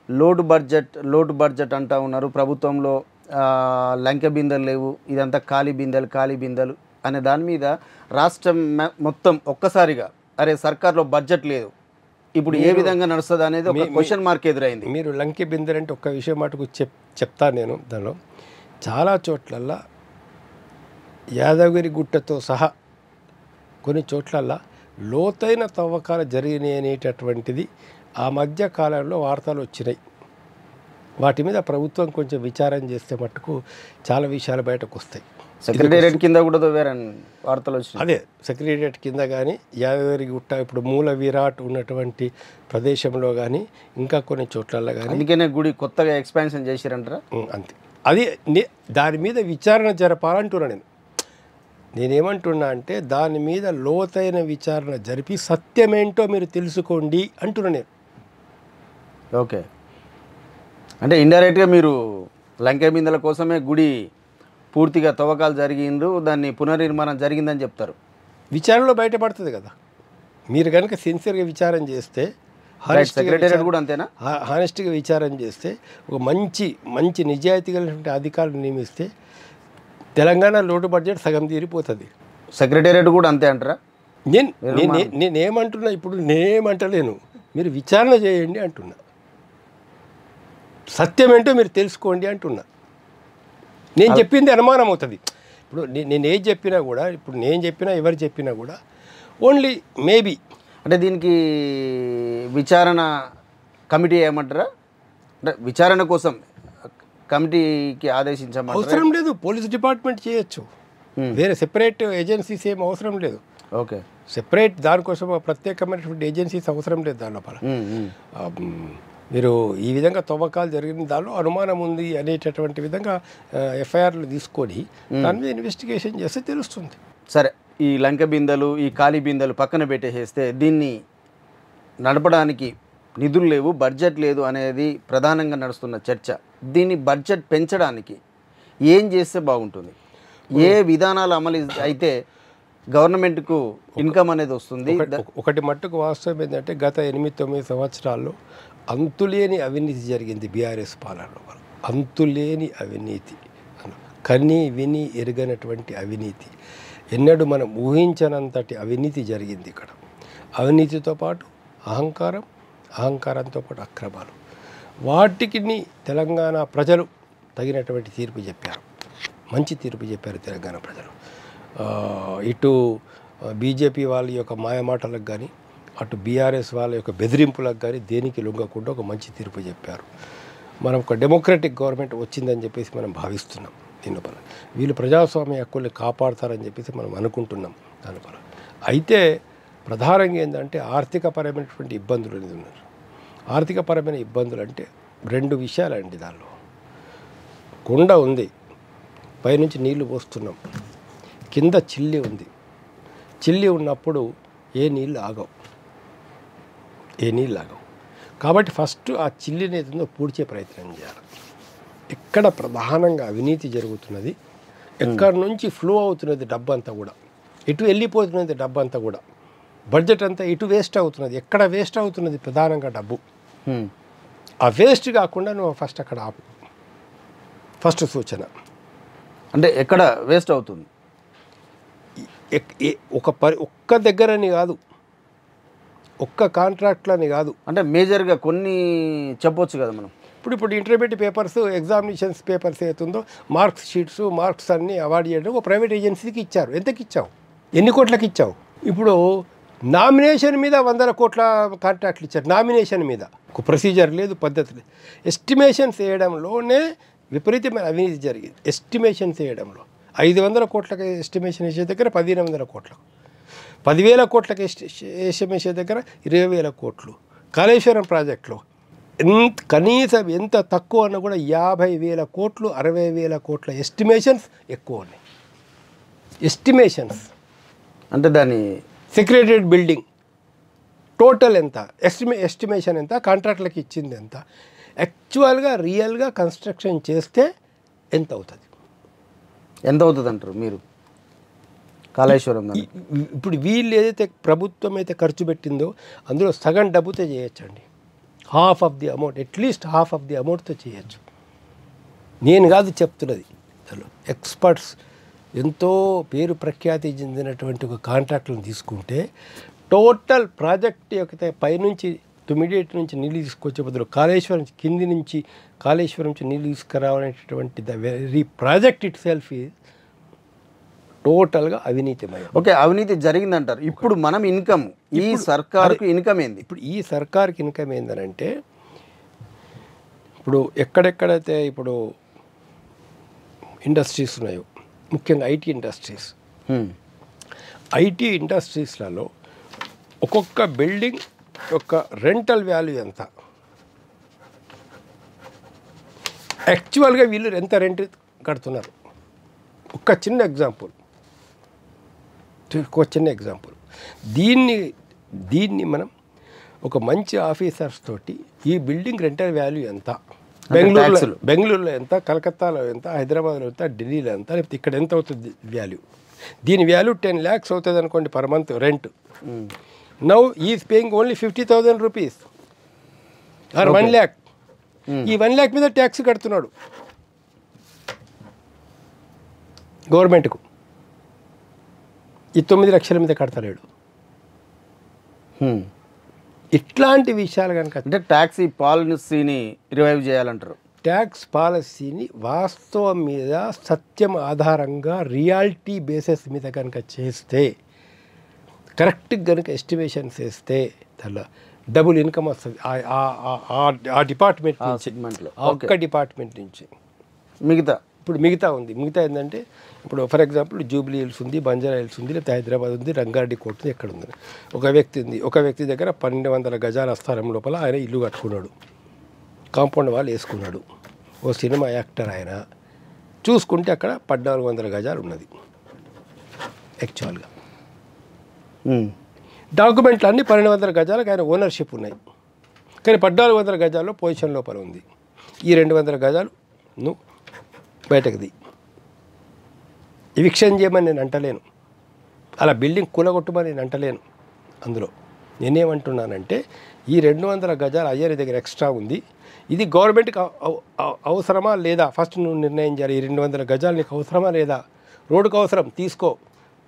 లోటు బడ్జెట్ అంటా ఉన్నారు ప్రభుత్వంలో. లంకె బిందెలు లేవు, ఇదంతా ఖాళీ బిందెలు అనే దాని మీద రాష్ట్రం మొత్తం ఒక్కసారిగా అరే సర్కార్లో బడ్జెట్ లేదు, ఇప్పుడు ఏ విధంగా నడుస్తుంది అనేది ఒక క్వశ్చన్ మార్క్ ఎదురైంది. మీరు లంకె బిందెలు అంటే ఒక్క విషయం మటుకు చెప్తాను నేను. దానిలో చాలా చోట్లల్లా యాదగిరి గుట్టతో సహా కొన్ని చోట్లల్లా లోతైన తవ్వకాలు జరిగినాయి అనేటటువంటిది ఆ మధ్య కాలంలో వార్తలు వచ్చినాయి. వాటి మీద ప్రభుత్వం కొంచెం విచారం చేస్తే మట్టుకు చాలా విషయాలు బయటకు వస్తాయి. సెక్రటేరియట్ కింద కూడా వేరే వార్తలు వచ్చినాయి. అదే సెక్రటేరియట్ కింద కానీ యాదగిరి గుట్ట ఇప్పుడు మూల విరాట్ ఉన్నటువంటి ప్రదేశంలో కానీ ఇంకా కొన్ని చోట్లలో కానీ, అందుకనే గుడి కొత్తగా ఎక్స్పాన్షన్ చేసిరంటారా? అంతే. అది దాని మీద విచారణ జరపాలంటున్నా నేనేమంటున్నా అంటే దాని మీద లోతైన విచారణ జరిపి సత్యమేంటో మీరు తెలుసుకోండి అంటున్నా నేను. ఓకే, అంటే ఇండైరెక్ట్గా మీరు లంకె బిందెల కోసమే గుడి పూర్తిగా తవ్వకాలు జరిగిండ్రు, దాన్ని పునర్నిర్మాణం జరిగిందని చెప్తారు. విచారణలో బయటపడుతుంది కదా. మీరు కనుక సిన్సియర్గా విచారం చేస్తే, సెక్రటేరియట్ కూడా అంతేనా, హానెస్ట్గా విచారం చేస్తే, ఒక మంచి నిజాయితీ కలిగినటువంటి అధికారులు నియమిస్తే తెలంగాణ లోటు బడ్జెట్ సగం తీరిపోతుంది. సెక్రటేరియట్ కూడా అంతే అంటారా? నేనేమంటున్నా, ఇప్పుడు నేనేమంటలేను, మీరు విచారణ చేయండి అంటున్నా, సత్యం ఏంటో మీరు తెలుసుకోండి అంటున్నా. నేను చెప్పింది అనుమానం అవుతుంది. ఇప్పుడు నేను ఏది చెప్పినా కూడా, ఇప్పుడు నేను చెప్పినా ఎవరు చెప్పినా కూడా ఓన్లీ మేబీ. అంటే దీనికి విచారణ కమిటీ ఏమంటారా? అంటే విచారణ కోసం కమిటీకి ఆదేశించమంటారా? అవసరం లేదు, పోలీస్ డిపార్ట్మెంట్ చేయొచ్చు, వేరే సెపరేట్ ఏజెన్సీస్ ఏం అవసరం లేదు. ఓకే, సెపరేట్ దానికోసం ప్రత్యేకమైనటువంటి ఏజెన్సీస్ అవసరం లేదు. దాని లోపల మీరు ఈ విధంగా తవ్వకాలు జరిగిన దానిలో అనుమానం ఉంది అనేటటువంటి విధంగా ఎఫ్ఐఆర్లు తీసుకొని దాని మీద ఇన్వెస్టిగేషన్ చేస్తే తెలుస్తుంది. సరే, ఈ లంకె బిందెలు, ఈ ఖాళీ బిందెలు పక్కన పెట్టేసేస్తే దీన్ని నడపడానికి నిధులు లేవు, బడ్జెట్ లేదు అనేది ప్రధానంగా నడుస్తున్న చర్చ. దీన్ని బడ్జెట్ పెంచడానికి ఏం చేస్తే బాగుంటుంది? ఏ విధానాలు అమలు అయితే గవర్నమెంట్కు ఇన్కమ్ అనేది వస్తుంది? ఒకటి మట్టుకు వాస్తవం ఏంటంటే గత 8-9 సంవత్సరాల్లో అంతులేని అవినీతి జరిగింది బీఆర్ఎస్ పాలనలో. అంతులేని అవినీతి, కని విని ఎరగనటువంటి అవినీతి, ఎన్నడూ మనం ఊహించనంతటి అవినీతి జరిగింది ఇక్కడ. అవినీతితో పాటు అహంకారంతో పాటు అక్రమాలు, వాటికి తెలంగాణ ప్రజలు తగినటువంటి తీర్పు చెప్పారు, మంచి తీర్పు చెప్పారు తెలంగాణ ప్రజలు. ఇటు బీజేపీ వాళ్ళ యొక్క మాయమాటలకు కానీ, అటు బీఆర్ఎస్ వాళ్ళ యొక్క బెదిరింపులకు కానీ దేనికి లొంగకుండా ఒక మంచి తీర్పు చెప్పారు. మనం ఒక డెమోక్రటిక్ గవర్నమెంట్ వచ్చిందని చెప్పేసి మనం భావిస్తున్నాం. దీనిపల వీళ్ళు ప్రజాస్వామ్య హక్కుల్ని కాపాడతారని చెప్పేసి మనం అనుకుంటున్నాం. దానిపల అయితే ప్రధానంగా ఏంటంటే ఆర్థికపరమైనటువంటి ఇబ్బందులు అనేది ఉన్నారు. ఆర్థికపరమైన ఇబ్బందులు అంటే 2 విషయాలండి. దానిలో కొండ ఉంది, పైనుంచి నీళ్లు పోస్తున్నాం, కింద చిల్లి ఉంది. చిల్లి ఉన్నప్పుడు ఏ నీళ్ళు ఆగవు. కాబట్టి ఫస్ట్ ఆ చిల్లిని ఏదో పూడ్చే ప్రయత్నం చేయాలి. ఎక్కడ ప్రధానంగా అవినీతి జరుగుతున్నది, ఎక్కడి నుంచి ఫ్లో అవుతున్నది డబ్బు అంతా కూడా, ఎటు వెళ్ళిపోతున్నది డబ్బు అంతా కూడా, బడ్జెట్ అంతా ఇటు వేస్ట్ అవుతున్నది, ఎక్కడ వేస్ట్ అవుతున్నది ప్రధానంగా డబ్బు. ఆ వేస్ట్ కాకుండా నువ్వు ఫస్ట్ అక్కడ ఆపు. ఫస్ట్ సూచన అంటే ఎక్కడ వేస్ట్ అవుతుంది, ఒక్క దగ్గరని కాదు, ఒక్క కాంట్రాక్ట్లని కాదు, అంటే మేజర్గా కొన్ని చెప్పొచ్చు కదా మనం. ఇప్పుడు ఇంటర్మీడియట్ పేపర్స్, ఎగ్జామినేషన్స్ పేపర్స్ ఏతుందో మార్క్స్ షీట్స్, మార్క్స్ అన్నీ అవార్డు చేయడం ఒక ప్రైవేట్ ఏజెన్సీకి ఇచ్చారు. ఎంతకి ఇచ్చావు? ఎన్ని కోట్లకి ఇచ్చావు? ఇప్పుడు నామినేషన్ మీద 100 కోట్ల కాంట్రాక్ట్లు ఇచ్చారు. నామినేషన్ మీద ఒక ప్రొసీజర్ లేదు, పద్ధతి లేదు. ఎస్టిమేషన్స్ వేయడంలోనే విపరీతమైన అవినీతి జరిగింది. ఎస్టిమేషన్స్ వేయడంలో 500 కోట్లకి ఎస్టిమేషన్ వేసే దగ్గర 1500 కోట్లకు, 10,000 కోట్లకి ఎస్టిమేషన్ వేసే దగ్గర 20,000 కోట్లు. కాళేశ్వరం ప్రాజెక్టులో కనీసం ఎంత తక్కువ అన్నా కూడా 50,000 కోట్లు, 60,000 కోట్ల ఎస్టిమేషన్స్ ఎక్కువ ఉన్నాయి. ఎస్టిమేషన్స్ అంటే దాని సెక్రటరియట్ బిల్డింగ్ టోటల్ ఎంత, ఎస్టిమేషన్ ఎంత, కాంట్రాక్ట్లకి ఇచ్చింది ఎంత, యాక్చువల్గా రియల్గా కన్స్ట్రక్షన్ చేస్తే ఎంత అవుతుంది అంటారు మీరు? కాళేశ్వరం ఇప్పుడు వీళ్ళు ఏదైతే ప్రభుత్వం అయితే ఖర్చు పెట్టిందో అందులో సగం డబ్బుతో చేయొచ్చండి. Half of the amount, at least half of the అమౌంట్తో చేయొచ్చు. నేను కాదు చెప్తున్నది, అసలు ఎక్స్పర్ట్స్ ఎంతో పేరు ప్రఖ్యాతి చెందినటువంటి ఒక కాంట్రాక్టులను తీసుకుంటే టోటల్ ప్రాజెక్ట్ యొక్క పైనుంచి ఇమీడియట్ నుంచి నీళ్ళు తీసుకొచ్చే బదులు కాళేశ్వరం కింది నుంచి కాళేశ్వరం నుంచి నీళ్ళు తీసుకురావాలనేటటువంటి the very project itself is టోటల్గా అవినీతిమయం. ఓకే, అవినీతి జరిగిందంటారు. ఇప్పుడు మనం ఇన్కమ్, ఈ సర్కారుకు ఇన్కమ్ ఏంది? ఇప్పుడు ఈ సర్కార్కి ఇన్కమ్ ఏందనంటే, ఇప్పుడు ఎక్కడెక్కడైతే ఇప్పుడు ఇండస్ట్రీస్ ఉన్నాయో, ముఖ్యంగా ఐటీ ఇండస్ట్రీస్, ఐటీ ఇండస్ట్రీస్లలో ఒక్కొక్క బిల్డింగ్ యొక్క రెంటల్ వాల్యూ ఎంత, యాక్చువల్గా వీళ్ళు ఎంత రెంట్ కడుతున్నారు. ఒక చిన్న ఎగ్జాంపుల్, దీన్ని మనం ఒక మంచి ఆఫీసర్స్ తోటి ఈ బిల్డింగ్ రెంటల్ వాల్యూ ఎంత, బెంగళూరులో ఎంత, కలకత్తాలో ఎంత, హైదరాబాద్లో ఎంత, ఢిల్లీలో ఎంత, లేకపోతే ఇక్కడ ఎంత అవుతుంది వాల్యూ, దీని వాల్యూ 10 lakhs అవుతుంది అనుకోండి per month rent. Now is paying only 50,000 rupees or 1 lakh. ఈ 1 lakh మీద ట్యాక్స్ కడుతున్నాడు గవర్నమెంట్కు. ఈ 9 లక్షల మీద కడతలేడు. ఇట్లాంటి విషయాలు కనుక, అంటే ట్యాక్సీ పాలసీని రివైవ్ చేయాలంటారు. ట్యాక్స్ పాలసీని వాస్తవం మీద సత్యం ఆధారంగా రియాలిటీ బేసిస్ మీద కనుక చేస్తే, కరెక్ట్గా కనుక ఎస్టిమేషన్స్ వేస్తే దానిలో డబుల్ ఇన్కమ్ వస్తుంది ఆ డిపార్ట్మెంట్ నుంచి, ఒక్క డిపార్ట్మెంట్ నుంచి. మిగతా ఉంది. మిగతా ఏంటంటే ఇప్పుడు ఫర్ ఎగ్జాంపుల్ జూబ్లీ హిల్స్ ఉంది, బంజారా హిల్స్ ఉంది, లేకపోతే హైదరాబాద్ ఉంది, రంగారెడ్డి కోర్టు ఉంది, ఎక్కడ ఉంది. ఒక వ్యక్తి దగ్గర 1200 గజాల స్థలం లోపల ఆయన ఇల్లు కట్టుకున్నాడు, కాంపౌండ్ వాల్ వేసుకున్నాడు. ఓ సినిమా యాక్టర్ ఆయన. చూసుకుంటే అక్కడ 1400 గజాలు ఉన్నది యాక్చువల్గా. డాక్యుమెంట్లు అన్నీ 1200 గజాలకు ఆయన ఓనర్షిప్ ఉన్నాయి, కానీ 1400 గజాల్లో పొజిషన్ లోపల ఉంది. ఈ 200 గజాలు నువ్వు బయటకుది. ఎవిక్షన్ చేయమని నేను అంటలేను, అలా బిల్డింగ్ కూలగొట్టమని నేను అంటలేను. అందులో నేనేమంటున్నానంటే, ఈ 200 గజాలు అయ్యర్ దగ్గర ఎక్స్ట్రా ఉంది, ఇది గవర్నమెంట్కి అవసరమా లేదా ఫస్ట్ నువ్వు నిర్ణయం చేయాలి. ఈ 200 గజాలు నీకు అవసరమా లేదా? రోడ్డుకు అవసరం తీసుకో,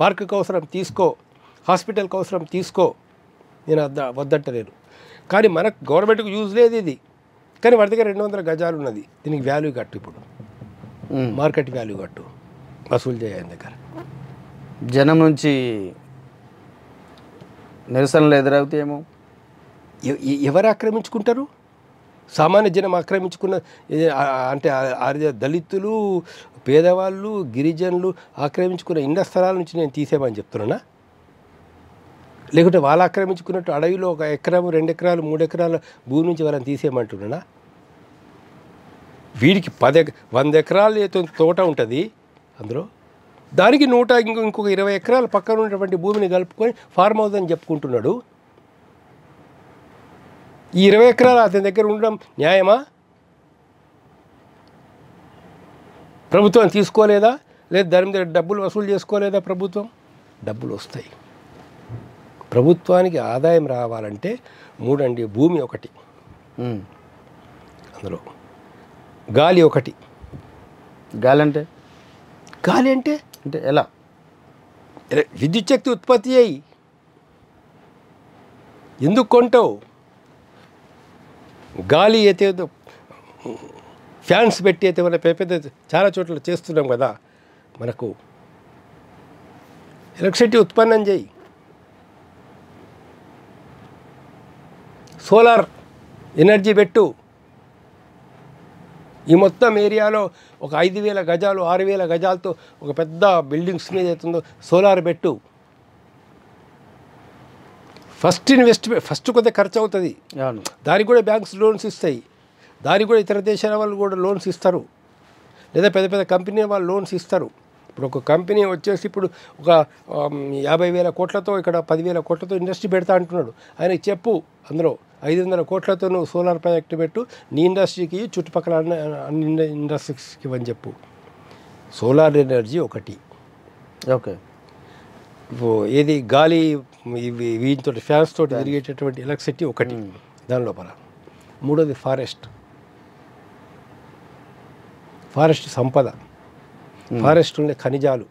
పార్కుకి అవసరం తీసుకో, హాస్పిటల్కి అవసరం తీసుకో, నేను వద్దంటలేను. కానీ మనకు గవర్నమెంట్కి యూజ్ లేదు ఇది, కానీ వాడి దగ్గర 200 గజాలు ఉన్నది, దీనికి వాల్యూ కట్టు, ఇప్పుడు మార్కెట్ వాల్యూ కట్టు, వసూలు చేయాలి దగ్గర. జనం నుంచి నిరసనలు ఎదురవుతాయేమో. ఎవరు ఆక్రమించుకుంటారు? సామాన్య జనం ఆక్రమించుకున్న అంటే దళితులు, పేదవాళ్ళు, గిరిజనులు ఆక్రమించుకున్న ఇళ్ల స్థలాల నుంచి నేను తీసేమని చెప్తున్నానా? లేకుంటే వాళ్ళు ఆక్రమించుకున్నట్టు అడవిలో 1 ఎకరం, 2 ఎకరాలు, 3 ఎకరాల భూమి నుంచి వాళ్ళని తీసేయమంటున్నానా? వీడికి 100 ఎకరాలు తోట ఉంటుంది, అందులో దానికి ఇంకొక 20 ఎకరాల పక్కన ఉన్నటువంటి భూమిని కలుపుకొని ఫార్మ్ హౌస్ అని చెప్పుకుంటున్నాడు. ఈ 20 ఎకరాలు అతని దగ్గర ఉండడం న్యాయమా? ప్రభుత్వం తీసుకోలేదా? లేదా దాని మీద డబ్బులు వసూలు చేసుకోలేదా? ప్రభుత్వం డబ్బులు వస్తాయి. ప్రభుత్వానికి ఆదాయం రావాలంటే 3 అండి. భూమి ఒకటి, అందులో గాలి ఒకటి. గాలి అంటే ఎలా? విద్యుత్ శక్తి ఉత్పత్తి అయ్యి ఎందుకు కొంటావు? గాలి అయితే ఫ్యాన్స్ పెట్టి అయితే మన పెద్ద చాలా చోట్ల చేస్తున్నాం కదా, మనకు ఎలక్ట్రిసిటీ ఉత్పన్నం చేయి. సోలార్ ఎనర్జీ పెట్టు. ఈ మొత్తం ఏరియాలో ఒక 5,000 గజాలు, 6,000 గజాలతో ఒక పెద్ద బిల్డింగ్స్ మీద అవుతుందో సోలార్ పెట్టు. ఫస్ట్ కొంత ఖర్చు అవుతుంది, దానికి కూడా బ్యాంక్స్ లోన్స్ ఇస్తాయి, దానికి కూడా ఇతర దేశాల వాళ్ళు కూడా లోన్స్ ఇస్తారు, లేదా పెద్ద పెద్ద కంపెనీ వాళ్ళు లోన్స్ ఇస్తారు. ఇప్పుడు ఒక కంపెనీ వచ్చేసి ఇప్పుడు ఒక 50,000 కోట్లతో ఇక్కడ 10,000 కోట్లతో ఇండస్ట్రీ పెడతా అంటున్నాడు. ఆయనకి చెప్పు, అందులో 500 కోట్లతో నువ్వు సోలార్ ప్రాజెక్ట్ పెట్టు, నీ ఇండస్ట్రీకి చుట్టుపక్కల అన్ని ఇండస్ట్రీస్కి ఇవ్వని చెప్పు. సోలార్ ఎనర్జీ ఒకటి. ఓకే, ఏది గాలి వీటితో ఫ్యాన్స్ తోటి తిరిగేటటువంటి ఎలక్ట్రిసిటీ ఒకటి దాని లోపల. మూడోది ఫారెస్ట్ సంపద, ఫారెస్ట్ ఉండే ఖనిజాలు,